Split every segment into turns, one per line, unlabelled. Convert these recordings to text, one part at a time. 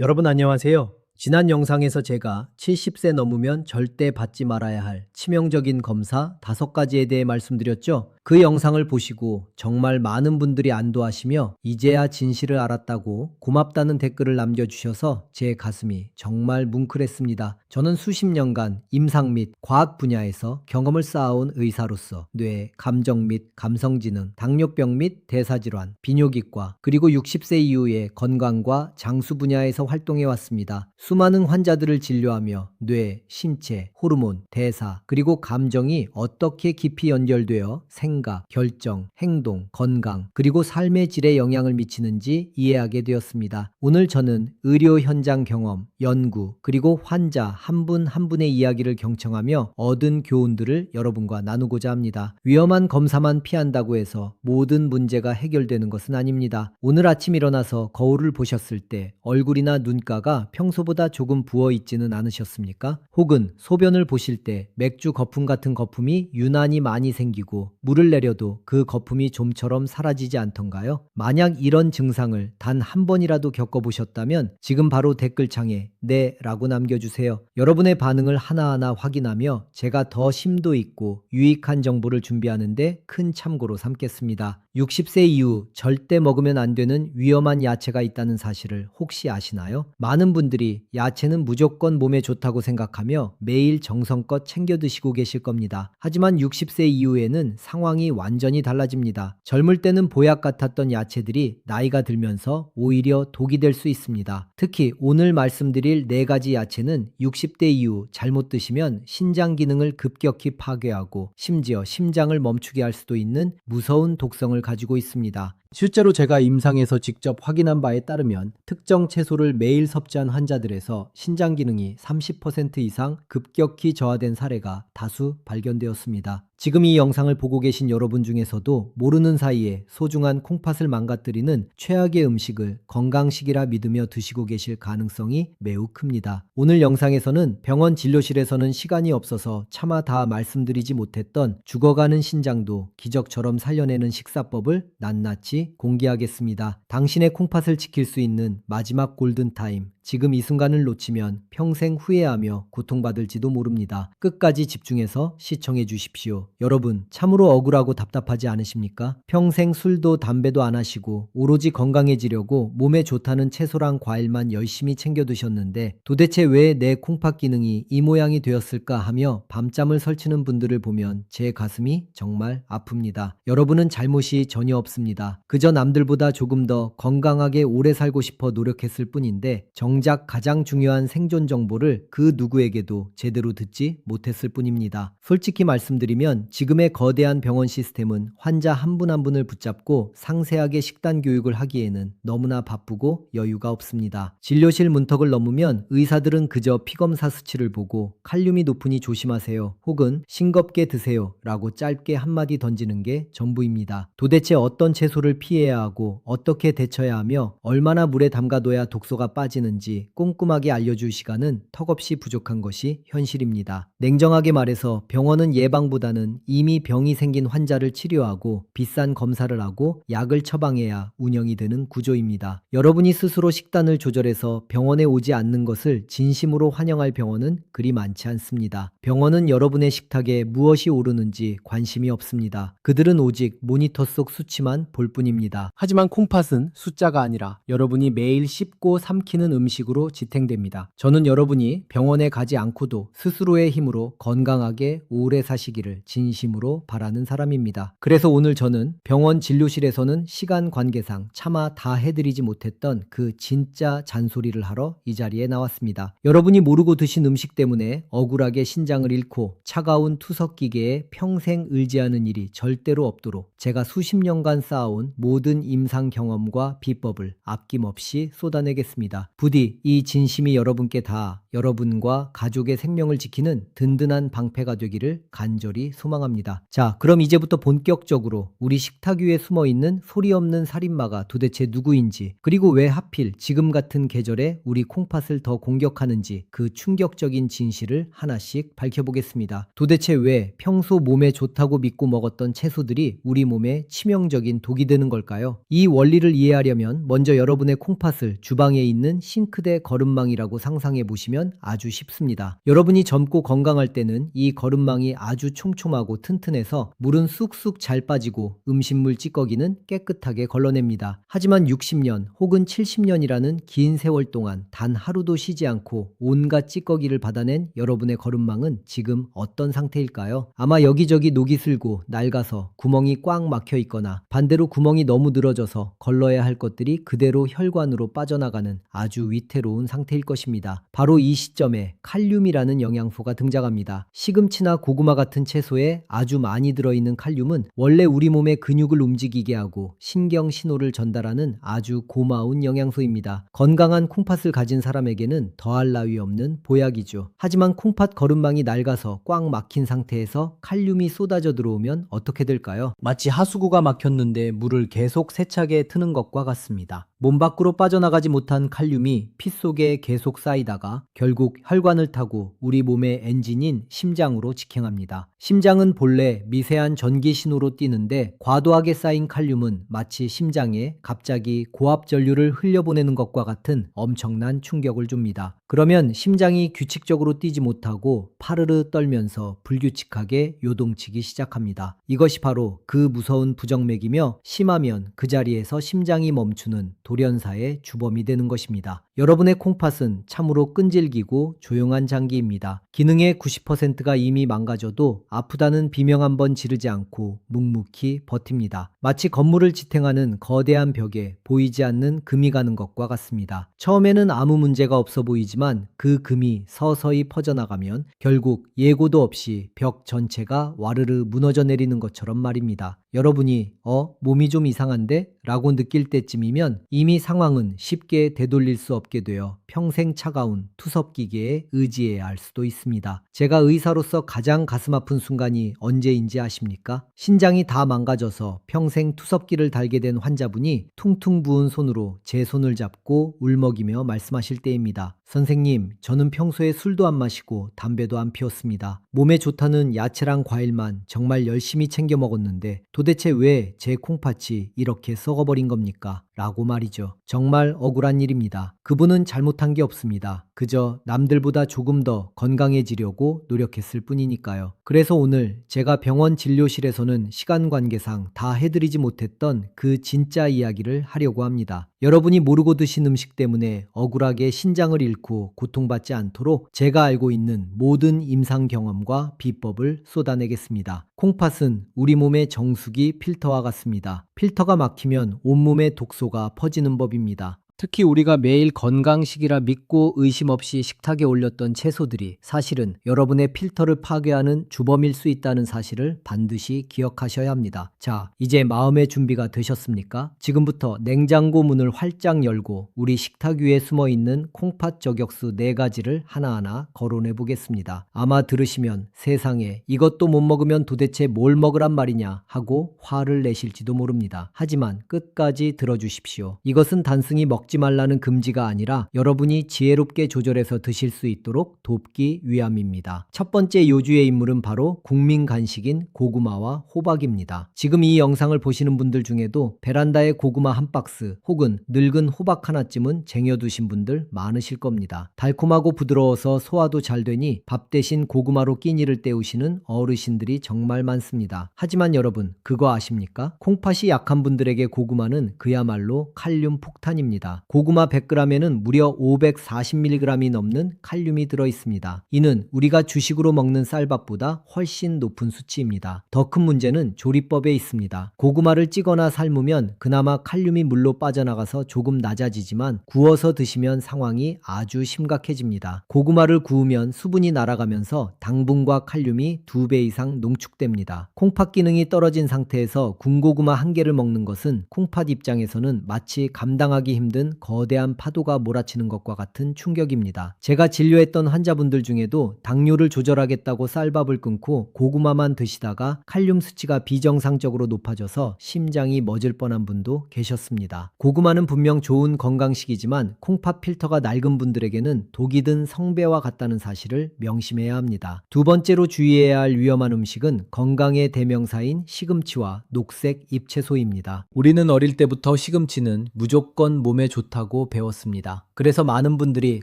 여러분 안녕하세요. 지난 영상에서 제가 70세 넘으면 절대 받지 말아야 할 치명적인 검사 5가지에 대해 말씀드렸죠. 그 영상을 보시고 정말 많은 분들이 안도하시며 이제야 진실을 알았다고 고맙다는 댓글을 남겨주셔서 제 가슴이 정말 뭉클했습니다. 저는 수십 년간 임상 및 과학 분야에서 경험을 쌓아온 의사로서 뇌, 감정 및 감성지능, 당뇨병 및 대사질환, 비뇨기과, 그리고 60세 이후의 건강과 장수 분야에서 활동해왔습니다. 수많은 환자들을 진료하며 뇌, 신체, 호르몬, 대사, 그리고 감정이 어떻게 깊이 연결되어 생각, 결정, 행동, 건강, 그리고 삶의 질에 영향을 미치는지 이해하게 되었습니다. 오늘 저는 의료 현장 경험, 연구, 그리고 환자 한 분 한 분의 이야기를 경청하며 얻은 교훈들을 여러분과 나누고자 합니다. 위험한 검사만 피한다고 해서 모든 문제가 해결되는 것은 아닙니다. 오늘 아침 일어나서 거울을 보셨을 때 얼굴이나 눈가가 평소보다 조금 부어 있지는 않으셨습니까? 혹은 소변을 보실 때 맥주 거품 같은 거품이 유난히 많이 생기고 물을 내려도 그 거품이 좀처럼 사라지지 않던가요? 만약 이런 증상을 단 한 번이라도 겪어보셨다면 지금 바로 댓글창에 네 라고 남겨주세요. 여러분의 반응을 하나하나 확인하며 제가 더 심도 있고 유익한 정보를 준비하는데 큰 참고로 삼겠습니다. 60세 이후 절대 먹으면 안 되는 위험한 야채가 있다는 사실을 혹시 아시나요? 많은 분들이 야채는 무조건 몸에 좋다고 생각하며 매일 정성껏 챙겨 드시고 계실 겁니다. 하지만 60세 이후에는 상황이 완전히 달라집니다. 젊을 때는 보약 같았던 야채들이 나이가 들면서 오히려 독이 될 수 있습니다. 특히 오늘 말씀드릴 4가지 야채는 60대 이후 잘못 드시면 신장 기능을 급격히 파괴하고 심지어 심장을 멈추게 할 수도 있는 무서운 독성을 가지고 있습니다. 실제로 제가 임상에서 직접 확인한 바에 따르면 특정 채소를 매일 섭취한 환자들에서 신장 기능이 30% 이상 급격히 저하된 사례가 다수 발견되었습니다. 지금 이 영상을 보고 계신 여러분 중에서도 모르는 사이에 소중한 콩팥을 망가뜨리는 최악의 음식을 건강식이라 믿으며 드시고 계실 가능성이 매우 큽니다. 오늘 영상에서는 병원 진료실에서는 시간이 없어서 차마 다 말씀드리지 못했던 죽어가는 신장도 기적처럼 살려내는 식사법을 낱낱이 공개하겠습니다. 당신의 콩팥을 지킬 수 있는 마지막 골든타임, 지금 이 순간을 놓치면 평생 후회하며 고통받을지도 모릅니다. 끝까지 집중해서 시청해 주십시오. 여러분, 참으로 억울하고 답답하지 않으십니까? 평생 술도 담배도 안 하시고 오로지 건강해지려고 몸에 좋다는 채소랑 과일만 열심히 챙겨 드셨는데 도대체 왜 내 콩팥 기능이 이 모양이 되었을까 하며 밤잠을 설치는 분들을 보면 제 가슴이 정말 아픕니다. 여러분은 잘못이 전혀 없습니다. 그저 남들보다 조금 더 건강하게 오래 살고 싶어 노력했을 뿐인데 정작 가장 중요한 생존 정보를 그 누구에게도 제대로 듣지 못했을 뿐입니다. 솔직히 말씀드리면 지금의 거대한 병원 시스템은 환자 한 분 한 분을 붙잡고 상세하게 식단 교육을 하기에는 너무나 바쁘고 여유가 없습니다. 진료실 문턱을 넘으면 의사들은 그저 피검사 수치를 보고 칼륨이 높으니 조심하세요 혹은 싱겁게 드세요 라고 짧게 한마디 던지는 게 전부입니다. 도대체 어떤 채소를 피해야 하고 어떻게 데쳐야 하며 얼마나 물에 담가둬야 독소가 빠지는지 꼼꼼하게 알려줄 시간은 턱없이 부족한 것이 현실입니다. 냉정하게 말해서 병원은 예방보다는 이미 병이 생긴 환자를 치료하고 비싼 검사를 하고 약을 처방해야 운영이 되는 구조입니다. 여러분이 스스로 식단을 조절해서 병원에 오지 않는 것을 진심으로 환영할 병원은 그리 많지 않습니다. 병원은 여러분의 식탁에 무엇이 오르는지 관심이 없습니다. 그들은 오직 모니터 속 수치만 볼 뿐입니다. 하지만 콩팥은 숫자가 아니라 여러분이 매일 씹고 삼키는 음식으로 지탱됩니다. 저는 여러분이 병원에 가지 않고도 스스로의 힘으로 건강하게 오래 사시기를 진심으로 바라는 사람입니다. 그래서 오늘 저는 병원 진료실에서는 시간 관계상 차마 다 해드리지 못했던 그 진짜 잔소리를 하러 이 자리에 나왔습니다. 여러분이 모르고 드신 음식 때문에 억울하게 신장을 잃고 차가운 투석기계에 평생 의지하는 일이 절대로 없도록 제가 수십 년간 쌓아온 모든 임상 경험과 비법을 아낌없이 쏟아내겠습니다. 부디 이 진심이 여러분께 다 여러분과 가족의 생명을 지키는 든든한 방패가 되기를 간절히 소망합니다. 자, 그럼 이제부터 본격적으로 우리 식탁 위에 숨어있는 소리 없는 살인마가 도대체 누구인지, 그리고 왜 하필 지금 같은 계절에 우리 콩팥을 더 공격하는지 그 충격적인 진실을 하나씩 밝혀보겠습니다. 도대체 왜 평소 몸에 좋다고 믿고 먹었던 채소들이 우리 몸에 치명적인 독이 되는 되는 걸까요? 이 원리를 이해하려면 먼저 여러분의 콩팥을 주방에 있는 싱크대 거름망이라고 상상해 보시면 아주 쉽습니다. 여러분이 젊고 건강할 때는 이 거름망이 아주 촘촘하고 튼튼해서 물은 쑥쑥 잘 빠지고 음식물 찌꺼기는 깨끗하게 걸러냅니다. 하지만 60년 혹은 70년이라는 긴 세월 동안 단 하루도 쉬지 않고 온갖 찌꺼기를 받아낸 여러분의 거름망은 지금 어떤 상태일까요? 아마 여기저기 녹이 슬고 낡아서 구멍이 꽉 막혀 있거나 반대로 구멍이 너무 늘어져서 걸러야 할 것들이 그대로 혈관으로 빠져나가는 아주 위태로운 상태일 것입니다. 바로 이 시점에 칼륨이라는 영양소가 등장합니다. 시금치나 고구마 같은 채소에 아주 많이 들어있는 칼륨은 원래 우리 몸의 근육을 움직이게 하고 신경 신호를 전달하는 아주 고마운 영양소입니다. 건강한 콩팥을 가진 사람에게는 더할 나위 없는 보약이죠. 하지만 콩팥 거름망이 낡아서 꽉 막힌 상태에서 칼륨이 쏟아져 들어오면 어떻게 될까요? 마치 하수구가 막혔는데 물을 계속 세차게 트는 것과 같습니다. 몸 밖으로 빠져나가지 못한 칼륨이 피 속에 계속 쌓이다가 결국 혈관을 타고 우리 몸의 엔진인 심장으로 직행합니다. 심장은 본래 미세한 전기 신호로 뛰는데 과도하게 쌓인 칼륨은 마치 심장에 갑자기 고압 전류를 흘려보내는 것과 같은 엄청난 충격을 줍니다. 그러면 심장이 규칙적으로 뛰지 못하고 파르르 떨면서 불규칙하게 요동치기 시작합니다. 이것이 바로 그 무서운 부정맥이며 심하면 그 자리에서 심장이 멈추는 돌연사의 주범이 되는 것입니다. 여러분의 콩팥은 참으로 끈질기고 조용한 장기입니다. 기능의 90%가 이미 망가져도 아프다는 비명 한 번 지르지 않고 묵묵히 버팁니다. 마치 건물을 지탱하는 거대한 벽에 보이지 않는 금이 가는 것과 같습니다. 처음에는 아무 문제가 없어 보이지만 그 금이 서서히 퍼져나가면 결국 예고도 없이 벽 전체가 와르르 무너져 내리는 것처럼 말입니다. 여러분이 몸이 좀 이상한데? 라고 느낄 때쯤이면 이미 상황은 쉽게 되돌릴 수 없게 되어 평생 차가운 투섭기계에 의지해야 할 수도 있습니다. 제가 의사로서 가장 가슴 아픈 순간이 언제인지 아십니까? 신장이 다 망가져서 평생 투섭기를 달게 된 환자분이 퉁퉁 부은 손으로 제 손을 잡고 울먹이며 말씀하실 때입니다. 선생님, 저는 평소에 술도 안 마시고 담배도 안 피웠습니다. 몸에 좋다는 야채랑 과일만 정말 열심히 챙겨 먹었는데 도대체 왜 제 콩팥이 이렇게 썩어버린 겁니까? 라고 말이죠. 정말 억울한 일입니다. 그분은 잘못한 게 없습니다. 그저 남들보다 조금 더 건강해지려고 노력했을 뿐이니까요. 그래서 오늘 제가 병원 진료실에서는 시간 관계상 다 해드리지 못했던 그 진짜 이야기를 하려고 합니다. 여러분이 모르고 드신 음식 때문에 억울하게 신장을 잃고 고통받지 않도록 제가 알고 있는 모든 임상 경험과 비법을 쏟아내겠습니다. 콩팥은 우리 몸의 정수기 필터와 같습니다. 필터가 막히면 온몸의 독소가 퍼지는 법입니다. 특히 우리가 매일 건강식이라 믿고 의심 없이 식탁에 올렸던 채소들이 사실은 여러분의 필터를 파괴하는 주범일 수 있다는 사실을 반드시 기억하셔야 합니다. 자, 이제 마음의 준비가 되셨습니까? 지금부터 냉장고 문을 활짝 열고 우리 식탁 위에 숨어있는 콩팥 저격수 4가지를 하나하나 거론해 보겠습니다. 아마 들으시면 세상에 이것도 못 먹으면 도대체 뭘 먹으란 말이냐 하고 화를 내실지도 모릅니다. 하지만 끝까지 들어주십시오. 이것은 단순히 먹지 말라는 금지가 아니라 여러분이 지혜롭게 조절해서 드실 수 있도록 돕기 위함입니다. 첫 번째 요주의 인물은 바로 국민 간식인 고구마와 호박입니다. 지금 이 영상을 보시는 분들 중에도 베란다에 고구마 한 박스 혹은 늙은 호박 하나쯤은 쟁여두신 분들 많으실 겁니다. 달콤하고 부드러워서 소화도 잘 되니 밥 대신 고구마로 끼니를 때우시는 어르신들이 정말 많습니다. 하지만 여러분, 그거 아십니까? 콩팥이 약한 분들에게 고구마는 그야말로 칼륨 폭탄입니다. 고구마 100g에는 무려 540mg이 넘는 칼륨이 들어있습니다. 이는 우리가 주식으로 먹는 쌀밥보다 훨씬 높은 수치입니다. 더 큰 문제는 조리법에 있습니다. 고구마를 찌거나 삶으면 그나마 칼륨이 물로 빠져나가서 조금 낮아지지만 구워서 드시면 상황이 아주 심각해집니다. 고구마를 구우면 수분이 날아가면서 당분과 칼륨이 2배 이상 농축됩니다. 콩팥 기능이 떨어진 상태에서 군고구마 한 개를 먹는 것은 콩팥 입장에서는 마치 감당하기 힘든 내리는 거대한 파도가 몰아치는 것과 같은 충격입니다. 제가 진료했던 환자분들 중에도 당뇨를 조절하겠다고 쌀밥을 끊고 고구마만 드시다가 칼륨 수치가 비정상적으로 높아져서 심장이 멎을 뻔한 분도 계셨습니다. 고구마는 분명 좋은 건강식이지만 콩팥 필터가 낡은 분들에게는 독이 든 성배와 같다는 사실을 명심해야 합니다. 두 번째로 주의해야 할 위험한 음식은 건강의 대명사인 시금치와 녹색 잎채소입니다. 우리는 어릴 때부터 시금치는 무조건 몸에 좋다고 배웠습니다. 그래서 많은 분들이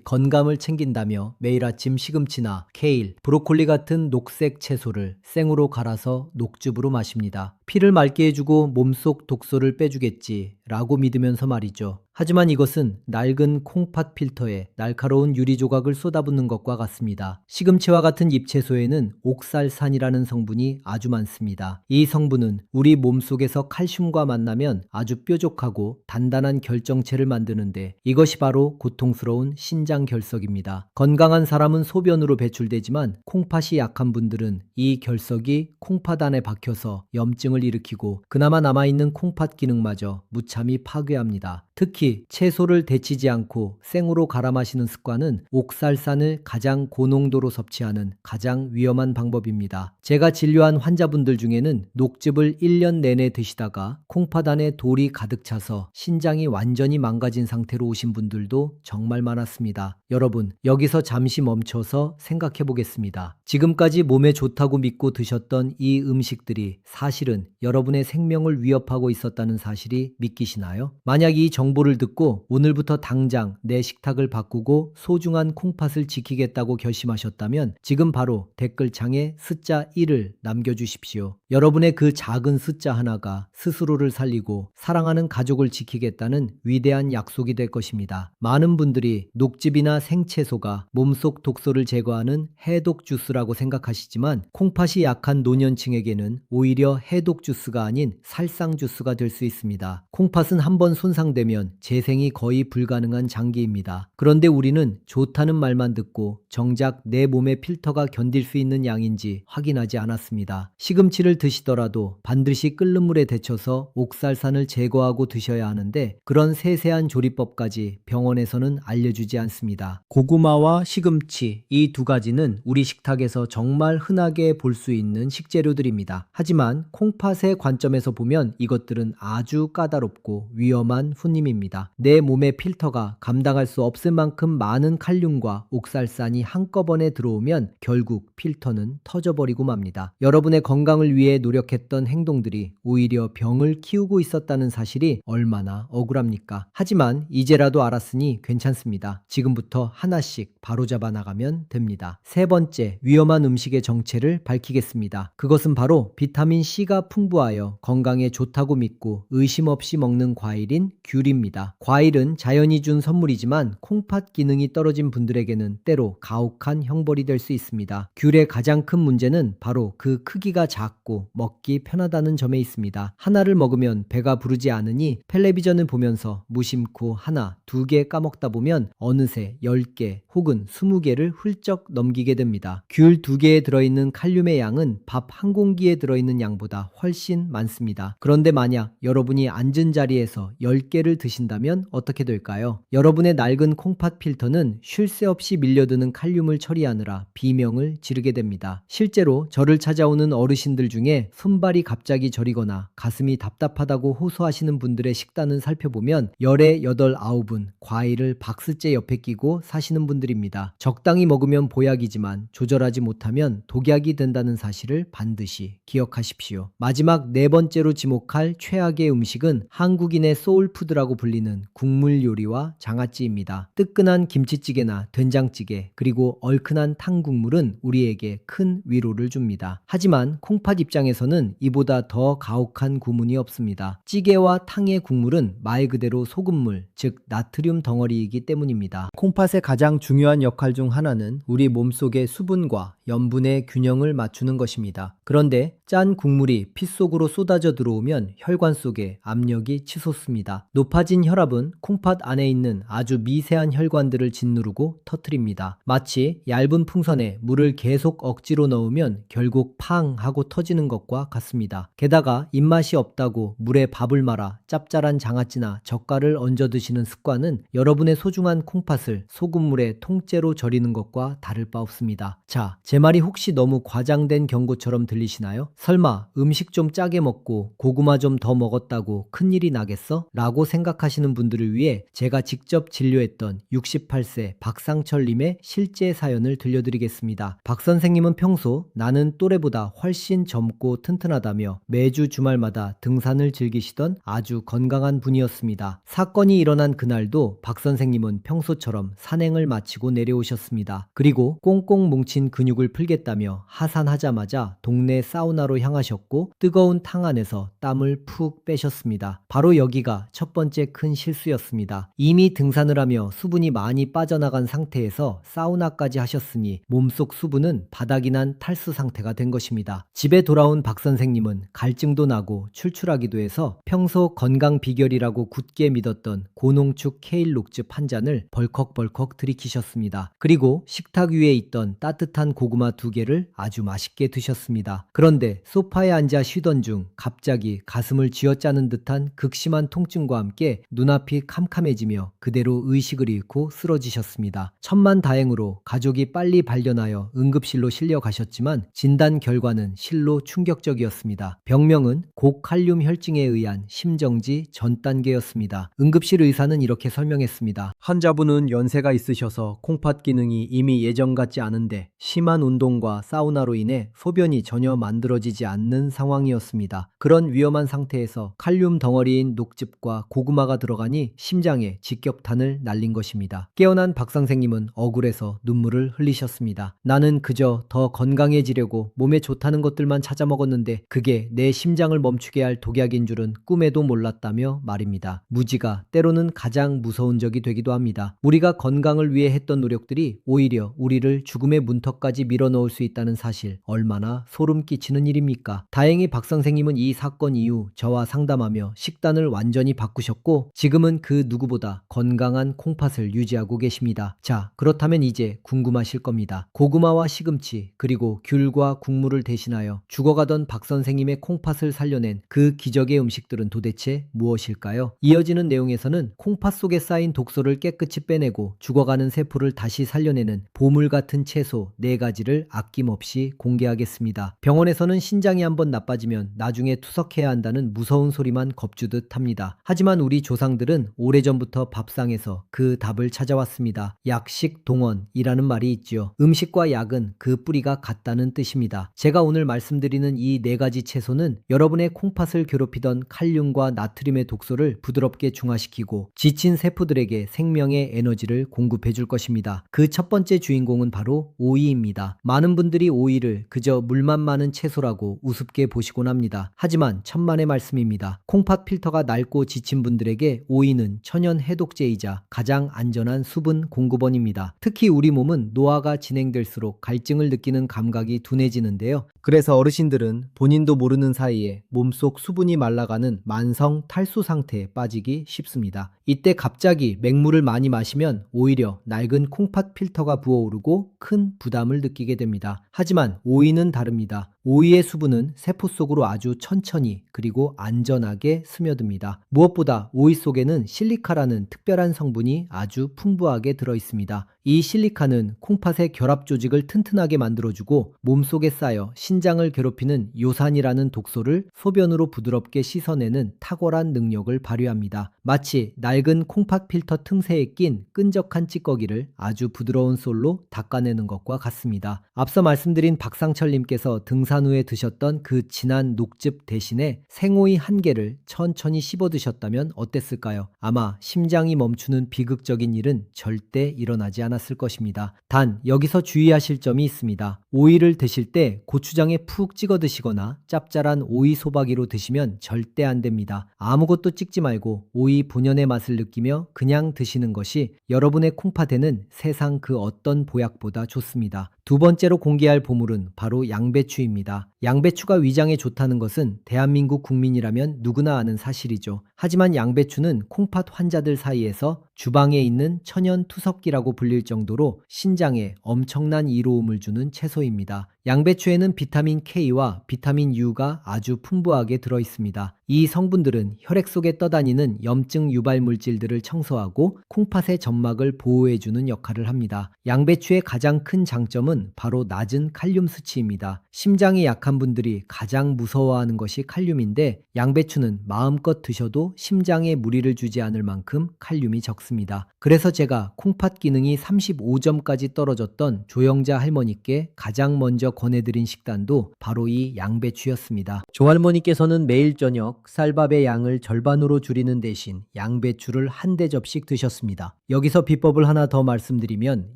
건강을 챙긴다며 매일 아침 시금치나 케일, 브로콜리 같은 녹색 채소를 생으로 갈아서 녹즙으로 마십니다. 피를 맑게 해주고 몸속 독소를 빼주겠지 라고 믿으면서 말이죠. 하지만 이것은 낡은 콩팥 필터에 날카로운 유리 조각을 쏟아붓는 것과 같습니다. 시금치와 같은 잎채소에는 옥살산이라는 성분이 아주 많습니다. 이 성분은 우리 몸속에서 칼슘과 만나면 아주 뾰족하고 단단한 결정체를 만드는데 이것이 바로 고통스러운 신장 결석입니다. 건강한 사람은 소변으로 배출되지만 콩팥이 약한 분들은 이 결석이 콩팥 안에 박혀서 염증을 일으키고 그나마 남아있는 콩팥 기능마저 무참히 파괴합니다. 특히 채소를 데치지 않고 생으로 갈아 마시는 습관은 옥살산을 가장 고농도로 섭취하는 가장 위험한 방법입니다. 제가 진료한 환자분들 중에는 녹즙을 1년 내내 드시다가 콩팥 안에 돌이 가득 차서 신장이 완전히 망가진 상태로 오신 분들도 정말 많았습니다. 여러분, 여기서 잠시 멈춰서 생각해 보겠습니다. 지금까지 몸에 좋다고 믿고 드셨던 이 음식들이 사실은 여러분의 생명을 위협하고 있었다는 사실이 믿기시나요? 만약 이 정보를 듣고 오늘부터 당장 내 식탁을 바꾸고 소중한 콩팥을 지키겠다고 결심하셨다면 지금 바로 댓글창에 숫자 1을 남겨주십시오. 여러분의 그 작은 숫자 하나가 스스로를 살리고 사랑하는 가족을 지키겠다는 위대한 약속이 될 것입니다. 많은 분들이 녹즙이나 생채소가 몸속 독소를 제거하는 해독 주스라고 생각하시지만 콩팥이 약한 노년층에게는 오히려 해독 주스가 아닌 살상 주스가 될 수 있습니다. 콩팥은 한번 손상되면 재생이 거의 불가능한 장기입니다. 그런데 우리는 좋다는 말만 듣고 정작 내 몸의 필터가 견딜 수 있는 양인지 확인하지 않았습니다. 시금치를 드시더라도 반드시 끓는 물에 데쳐서 옥살산을 제거하고 드셔야 하는데 그런 세세한 조리법까지 병원에서는 알려주지 않습니다. 고구마와 시금치 이 두 가지는 우리 식탁에서 정말 흔하게 볼 수 있는 식재료들입니다. 하지만 콩팥의 관점에서 보면 이것들은 아주 까다롭고 위험한 훈님입니다. 내 몸의 필터가 감당할 수 없을 만큼 많은 칼륨과 옥살산이 한꺼번에 들어오면 결국 필터는 터져버리고 맙니다. 여러분의 건강을 위해 노력했던 행동들이 오히려 병을 키우고 있었다는 사실이 얼마나 억울합니까? 하지만 이제라도 알았으니 괜찮습니다. 지금부터 하나씩 바로잡아 나가면 됩니다. 세 번째, 위험한 음식의 정체를 밝히겠습니다. 그것은 바로 비타민 C가 풍부하여 건강에 좋다고 믿고 의심 없이 먹는 과일인 귤입니다. 과일은 자연이 준 선물이지만 콩팥 기능이 떨어진 분들에게는 때로 가혹한 형벌이 될 수 있습니다. 귤의 가장 큰 문제는 바로 그 크기가 작고 먹기 편하다는 점에 있습니다. 하나를 먹으면 배가 부르지 않으니 텔레비전을 보면서 무심코 하나, 두 개 까먹다 보면 어느새 10개 혹은 20개를 훌쩍 넘기게 됩니다. 귤 2개에 들어있는 칼륨의 양은 밥 한 공기에 들어있는 양보다 훨씬 많습니다. 그런데 만약 여러분이 앉은 자리에서 10개를 드신다면 어떻게 될까요? 여러분의 낡은 콩팥 필터는 쉴 새 없이 밀려드는 칼륨을 처리하느라 비명을 지르게 됩니다. 실제로 저를 찾아오는 어르신들 중에 손발이 갑자기 저리거나 가슴이 답답하다고 호소하시는 분들의 식단을 살펴보면 열의 8, 9은 과일을 박스째 옆에 끼고 사시는 분들입니다. 적당히 먹으면 보약이지만 조절하지 못하면 독약이 된다는 사실을 반드시 기억하십시오. 마지막 네 번째로 지목할 최악의 음식은 한국인의 소울푸드라고 불리는 국물 요리와 장아찌입니다. 뜨끈한 김치찌개나 된장찌개 그리고 얼큰한 탕국물은 우리에게 큰 위로를 줍니다. 하지만 콩팥 입장에서는 이보다 더 가혹한 구문이 없습니다. 찌개와 탕의 국물은 말 그대로 소금물, 즉 나트륨 덩어리이기 때문입니다. 콩팥의 가장 중요한 역할 중 하나는 우리 몸속의 수분과 염분의 균형을 맞추는 것입니다. 그런데 짠 국물이 피 속으로 쏟아져 들어오면 혈관 속에 압력이 치솟습니다. 높아진 혈압은 콩팥 안에 있는 아주 미세한 혈관들을 짓누르고 터뜨립니다. 마치 얇은 풍선에 물을 계속 억지로 넣으면 결국 팡 하고 터지는 것과 같습니다. 게다가 입맛이 없다고 물에 밥을 말아 짭짤한 장아찌나 젓갈을 얹어 드시는 습관은 여러분의 소중한 콩팥을 소금물에 통째로 절이는 것과 다를 바 없습니다. 자, 제 말이 혹시 너무 과장된 경고처럼 들리시나요? 설마 음식 좀 짜게 먹고 고구마 좀 더 먹었다고 큰일이 나겠어? 라고 생각하시는 분들을 위해 제가 직접 진료했던 68세 박상철님의 실제 사연을 들려드리겠습니다. 박 선생님은 평소 나는 또래보다 훨씬 젊고 튼튼하다며 매주 주말마다 등산을 즐기시던 아주 건강한 분이었습니다. 사건이 일어난 그날도 박 선생님은 평소처럼 산행을 마치고 내려오셨습니다. 그리고 꽁꽁 뭉친 근육을 풀겠다며 하산하자마자 동네 사우나로 향하셨고 뜨거운 탕 안에서 땀을 푹 빼셨습니다. 바로 여기가 첫 번째 큰 실수였습니다. 이미 등산을 하며 수분이 많이 빠져나간 상태에서 사우나까지 하셨으니 몸속 수분은 바닥이 난 탈수 상태가 된 것입니다. 집에 돌아온 박 선생님은 갈증도 나고 출출하기도 해서 평소 건강 비결이라고 굳게 믿었던 고농축 케일 녹즙 한 잔을 벌컥벌컥 들이키셨습니다. 그리고 식탁 위에 있던 따뜻한 고구마 2개를 아주 맛있게 드셨습니다. 그런데 소파에 앉아 쉬던 중 갑자기 가슴을 쥐어짜는 듯한 극심한 통증과 함께 눈앞이 캄캄해지며 그대로 의식을 잃고 쓰러지셨습니다. 천만다행으로 가족이 빨리 발견하여 응급실로 실려가셨지만 진단 결과는 실로 충격적이었습니다. 병명은 고칼륨 혈증에 의한 심정지 전 단계였습니다. 응급실 의사는 이렇게 설명했습니다. 환자분은 연세가 있으셔서 콩팥 기능이 이미 예전 같지 않은데 심한 운동과 사우나로 인해 소변이 전혀 만들어지지 않는 상황이었습니다. 그런 위험한 상태에서 칼륨 덩어리인 녹즙과 고구마가 들어가니 심장에 직격탄을 날린 것입니다. 깨어난 박 선생님은 억울해서 눈물을 흘리셨습니다. 나는 그저 더 건강해지려고 몸에 좋다는 것들만 찾아 먹었는데 그게 내 심장을 멈추게 할 독약인 줄은 꿈에도 몰랐다며 말입니다. 무지가 때로는 가장 무서운 적이 되기도 합니다. 우리가 건강을 위해 했던 노력들이 오히려 우리를 죽음의 문턱까지 밀어넣을 수 있다는 사실 얼마나 소름 끼치는 일입니까? 다행히 박 선생님은 이 사건 이후 저와 상담하며 식단을 완전히 바꾸셨고 지금은 그 누구보다 건강한 콩팥을 유지하고 계십니다. 자, 그렇다면 이제 궁금하실 겁니다. 고구마와 시금치 그리고 귤과 국물을 대신하여 죽어가던 박 선생님의 콩팥을 살려낸 그 기적의 음식들은 도대체 무엇일까요? 이어지는 내용에서는 콩팥 속에 쌓인 독소를 깨끗이 빼내고 죽어가는 세포를 다시 살려내는 보물 같은 채소 4가지를 아낌없이 공개하겠습니다. 병원에서는 신장이 한번 나빠지면 나중에 투석해야 한다는 무서운 소리만 겁주듯 합니다. 하지만 우리 조상들은 오래전부터 밥상에서 그 답을 찾아왔습니다. 약식 동원이라는 말이 있지요. 음식과 약은 그 뿌리가 같다는 뜻입니다. 제가 오늘 말씀드리는 이 4가지 채소는 여러분의 콩팥을 괴롭히던 칼륨과 나트륨의 독소를 부드럽게 중화시키고 지친 세포들에게 생명의 에너지를 공급해 줄 것입니다. 그 첫 번째 주인공은 바로 오이입니다. 많은 분들이 오이를 그저 물만 많은 채소라고 우습게 보시곤 합니다. 하지만 천만의 말씀입니다. 콩팥 필터가 낡고 지친 분들에게 오이는 천연 해독제이자 가장 안전한 수분 공급원입니다. 특히 우리 몸은 노화가 진행될수록 갈증을 느끼는 감각이 둔해지는데요. 그래서 어르신들은 본인도 모르는 사이에 몸속 수분이 말라가는 만성 탈수 상태에 빠지기 쉽습니다. 이때 갑자기 맹물을 많이 마시면 오히려 낡은 콩팥 필터가 부어오르고 큰 부담을 느끼게 됩니다. 하지만 오이는 다릅니다. 오이의 수분은 세포 속으로 아주 천천히 그리고 안전하게 스며듭니다. 무엇보다 오이 속에는 실리카라는 특별한 성분이 아주 풍부하게 들어있습니다. 이 실리카는 콩팥의 결합 조직을 튼튼하게 만들어주고 몸속에 쌓여 신장을 괴롭히는 요산이라는 독소를 소변으로 부드럽게 씻어내는 탁월한 능력을 발휘합니다. 마치 낡은 콩팥 필터 틈새에 낀 끈적한 찌꺼기를 아주 부드러운 솔로 닦아내는 것과 같습니다. 앞서 말씀드린 박상철님께서 등산 후에 드셨던 그 진한 녹즙 대신에 생오이 1개를 천천히 씹어 드셨다면 어땠을까요? 아마 심장이 멈추는 비극적인 일은 절대 일어나지 않았을 것입니다. 단 여기서 주의하실 점이 있습니다. 오이를 드실 때 고추장에 푹 찍어 드시거나 짭짤한 오이 소박이로 드시면 절대 안 됩니다. 아무것도 찍지 말고 오이 본연의 맛을 느끼며 그냥 드시는 것이 여러분의 콩팥에는 세상 그 어떤 보약보다 좋습니다. 두 번째로 공개할 보물은 바로 양배추입니다. 양배추가 위장에 좋다는 것은 대한민국 국민이라면 누구나 아는 사실이죠. 하지만 양배추는 콩팥 환자들 사이에서 주방에 있는 천연 투석기라고 불릴 정도로 신장에 엄청난 이로움을 주는 채소입니다. 양배추에는 비타민 K와 비타민 U가 아주 풍부하게 들어 있습니다. 이 성분들은 혈액 속에 떠다니는 염증 유발 물질들을 청소하고 콩팥의 점막을 보호해주는 역할을 합니다. 양배추의 가장 큰 장점은 바로 낮은 칼륨 수치입니다. 심장이 약한 분들이 가장 무서워하는 것이 칼륨인데 양배추는 마음껏 드셔도 심장에 무리를 주지 않을 만큼 칼륨이 적습니다. 그래서 제가 콩팥 기능이 35점까지 떨어졌던 조영자 할머니께 가장 먼저 권해드린 식단도 바로 이 양배추였습니다. 조할머니께서는 매일 저녁 쌀밥의 양을 절반으로 줄이는 대신 양배추를 한 대접씩 드셨습니다. 여기서 비법을 하나 더 말씀드리면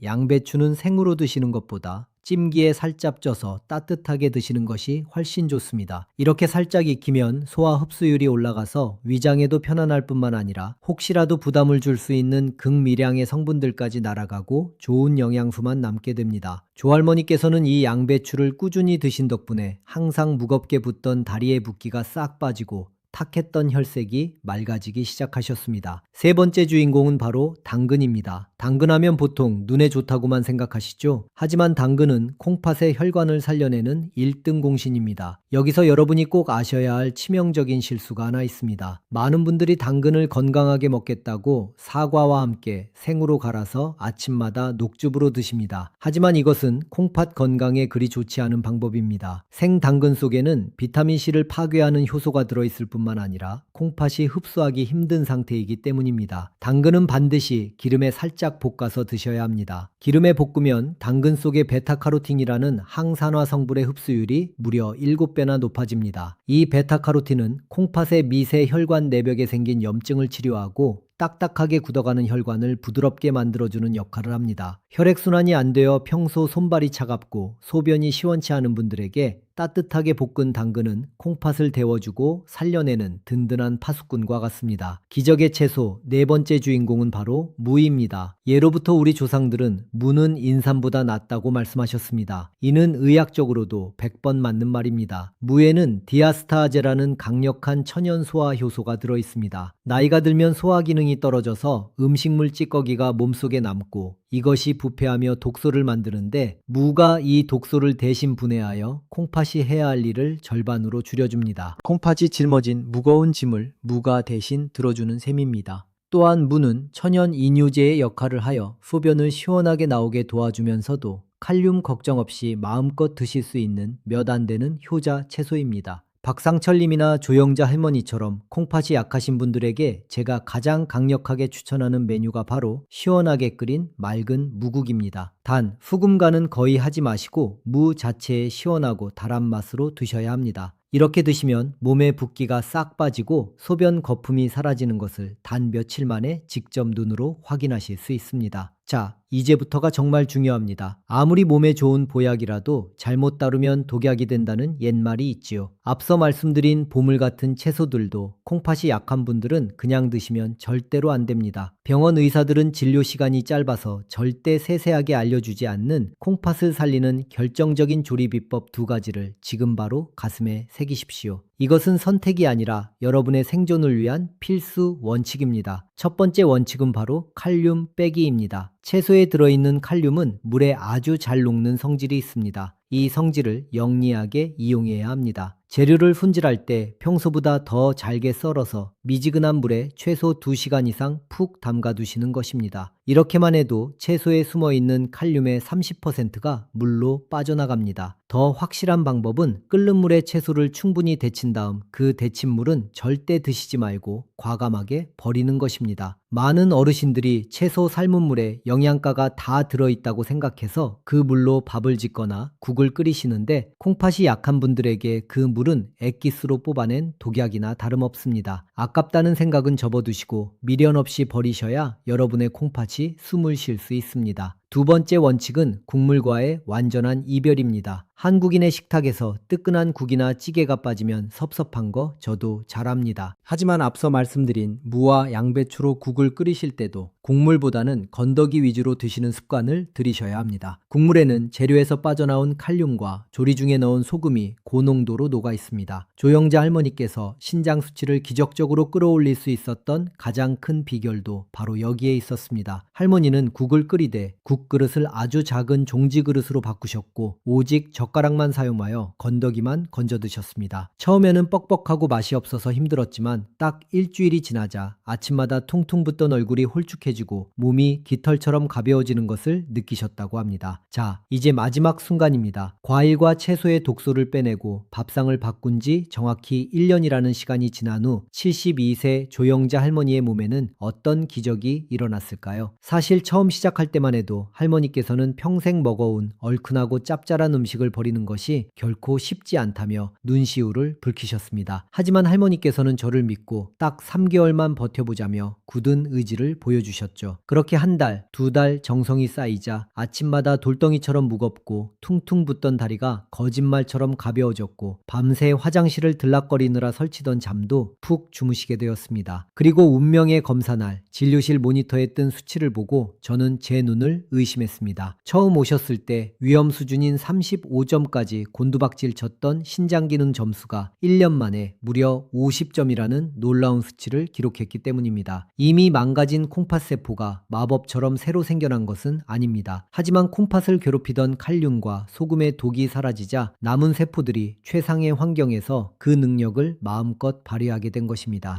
양배추는 생으로 드시는 것보다 찜기에 살짝 쪄서 따뜻하게 드시는 것이 훨씬 좋습니다. 이렇게 살짝 익히면 소화 흡수율이 올라가서 위장에도 편안할 뿐만 아니라 혹시라도 부담을 줄 수 있는 극미량의 성분들까지 날아가고 좋은 영양소만 남게 됩니다. 조할머니께서는 이 양배추를 꾸준히 드신 덕분에 항상 무겁게 붙던 다리의 붓기가 싹 빠지고 탁했던 혈색이 맑아지기 시작하셨습니다. 세 번째 주인공은 바로 당근입니다. 당근하면 보통 눈에 좋다고만 생각하시죠? 하지만 당근은 콩팥의 혈관을 살려내는 1등 공신입니다. 여기서 여러분이 꼭 아셔야 할 치명적인 실수가 하나 있습니다. 많은 분들이 당근을 건강하게 먹겠다고 사과와 함께 생으로 갈아서 아침마다 녹즙으로 드십니다. 하지만 이것은 콩팥 건강에 그리 좋지 않은 방법입니다. 생당근 속에는 비타민C를 파괴하는 효소가 들어있을 뿐만 아니라 콩팥이 흡수하기 힘든 상태이기 때문입니다. 당근은 반드시 기름에 살짝 볶아서 드셔야 합니다. 기름에 볶으면 당근 속의 베타카로틴이라는 항산화 성분의 흡수율이 무려 7배나 높아집니다. 이 베타카로틴은 콩팥의 미세 혈관 내벽에 생긴 염증을 치료하고 딱딱하게 굳어가는 혈관을 부드럽게 만들어주는 역할을 합니다. 혈액순환이 안 되어 평소 손발이 차갑고 소변이 시원치 않은 분들에게 따뜻하게 볶은 당근은 콩팥을 데워주고 살려내는 든든한 파수꾼과 같습니다. 기적의 채소 네 번째 주인공은 바로 무입니다. 예로부터 우리 조상들은 무는 인삼보다 낫다고 말씀하셨습니다. 이는 의학적으로도 100번 맞는 말입니다. 무에는 디아스타아제라는 강력한 천연 소화 효소가 들어있습니다. 나이가 들면 소화 기능이 떨어져서 음식물 찌꺼기가 몸속에 남고 이것이 부패하며 독소를 만드는데 무가 이 독소를 대신 분해하여 콩팥이 해야 할 일을 절반으로 줄여줍니다. 콩팥이 짊어진 무거운 짐을 무가 대신 들어주는 셈입니다. 또한 무는 천연 이뇨제의 역할을 하여 소변을 시원하게 나오게 도와주면서도 칼륨 걱정 없이 마음껏 드실 수 있는 몇 안 되는 효자 채소입니다. 박상철님이나 조영자 할머니처럼 콩팥이 약하신 분들에게 제가 가장 강력하게 추천하는 메뉴가 바로 시원하게 끓인 맑은 무국입니다. 단, 후금간은 거의 하지 마시고 무 자체의 시원하고 달한 맛으로 드셔야 합니다. 이렇게 드시면 몸의 붓기가 싹 빠지고 소변 거품이 사라지는 것을 단 며칠 만에 직접 눈으로 확인하실 수 있습니다. 자, 이제부터가 정말 중요합니다. 아무리 몸에 좋은 보약이라도 잘못 다루면 독약이 된다는 옛말이 있지요. 앞서 말씀드린 보물 같은 채소들도 콩팥이 약한 분들은 그냥 드시면 절대로 안 됩니다. 병원 의사들은 진료 시간이 짧아서 절대 세세하게 알려주지 않는 콩팥을 살리는 결정적인 조리 비법 2가지를 지금 바로 가슴에 새기십시오. 이것은 선택이 아니라 여러분의 생존을 위한 필수 원칙입니다. 첫 번째 원칙은 바로 칼륨 빼기입니다. 채소에 들어있는 칼륨은 물에 아주 잘 녹는 성질이 있습니다. 이 성질을 영리하게 이용해야 합니다. 재료를 손질할 때 평소보다 더 잘게 썰어서 미지근한 물에 최소 2시간 이상 푹 담가 두시는 것입니다. 이렇게만 해도 채소에 숨어있는 칼륨의 30%가 물로 빠져나갑니다. 더 확실한 방법은 끓는 물에 채소를 충분히 데친 다음 그 데친 물은 절대 드시지 말고 과감하게 버리는 것입니다. 많은 어르신들이 채소 삶은 물에 영양가가 다 들어있다고 생각해서 그 물로 밥을 짓거나 국을 끓이시는데 콩팥이 약한 분들에게 그 물은 액기스로 뽑아낸 독약이나 다름없습니다. 아깝다는 생각은 접어두시고 미련 없이 버리셔야 여러분의 콩팥이 숨을 쉴 수 있습니다. 두 번째 원칙은 국물과의 완전한 이별입니다. 한국인의 식탁에서 뜨끈한 국이나 찌개가 빠지면 섭섭한 거 저도 잘 압니다. 하지만 앞서 말씀드린 무와 양배추로 국을 끓이실 때도 국물보다는 건더기 위주로 드시는 습관을 들이셔야 합니다. 국물에는 재료에서 빠져나온 칼륨과 조리 중에 넣은 소금이 고농도로 녹아 있습니다. 조영자 할머니께서 신장 수치를 기적적으로 끌어올릴 수 있었던 가장 큰 비결도 바로 여기에 있었습니다. 할머니는 국을 끓이되 국그릇을 아주 작은 종지 그릇으로 바꾸셨고 오직 젓가락만 사용하여 건더기만 건져 드셨습니다. 처음에는 뻑뻑하고 맛이 없어서 힘들었지만 딱 일주일이 지나자 아침마다 퉁퉁 붓던 얼굴이 홀쭉해지고 몸이 깃털처럼 가벼워지는 것을 느끼셨다고 합니다. 자, 이제 마지막 순간입니다. 과일과 채소의 독소를 빼내고 밥상을 바꾼 지 정확히 1년이라는 시간이 지난 후 72세 조영자 할머니의 몸에는 어떤 기적이 일어났을까요? 사실 처음 시작할 때만 해도 할머니께서는 평생 먹어온 얼큰하고 짭짤한 음식을 버리는 것이 결코 쉽지 않다며 눈시울을 붉히셨습니다. 하지만 할머니께서는 저를 믿고 딱 3개월만 버텨보자며 굳은 의지를 보여주셨죠. 그렇게 한 달, 두 달 정성이 쌓이자 아침마다 돌덩이처럼 무겁고 퉁퉁 붓던 다리가 거짓말처럼 가벼워졌고 밤새 화장실을 들락거리느라 설치던 잠도 푹 주무시게 되었습니다. 그리고 운명의 검사날 진료실 모니터에 뜬 수치를 보고 저는 제 눈을 의심했습니다. 처음 오셨을 때 위험 수준인 35점까지 곤두박질 쳤던 신장기능 점수가 1년 만에 무려 50점이라는 놀라운 수치를 기록했기 때문입니다. 이미 망가진 콩팥세포가 마법처럼 새로 생겨난 것은 아닙니다. 하지만 콩팥을 괴롭히던 칼륨과 소금의 독이 사라지자 남은 세포들이 최상의 환경에서 그 능력을 마음껏 발휘하게 된 것입니다.